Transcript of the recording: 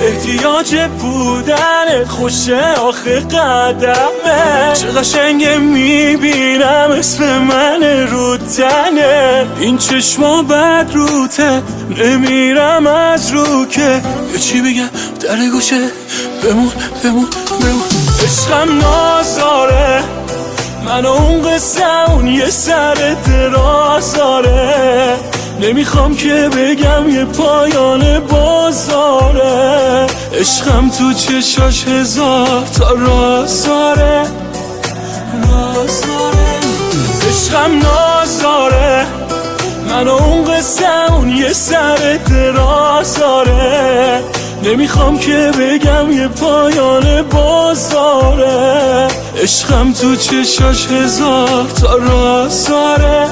احتیاج بودن خوشه آخه قدمه، چه قشنگه میبینم اسم من رو تنه، این چشما بد روته نمیرم از رو که یه چی بگم در گوشه بمون بمون بمون. عشقم نازاره من اون قصه اون یه سر دراز داره، نمیخوام که بگم یه پایان بازاره، عشقم تو چشاش هزار تا راز داره. عشقم نازاره من اون قصه اون یه سر دراز داره، نمیخوام که بگم یه پایان بازاره، عشقم تو چشاش هزار تا راز داره.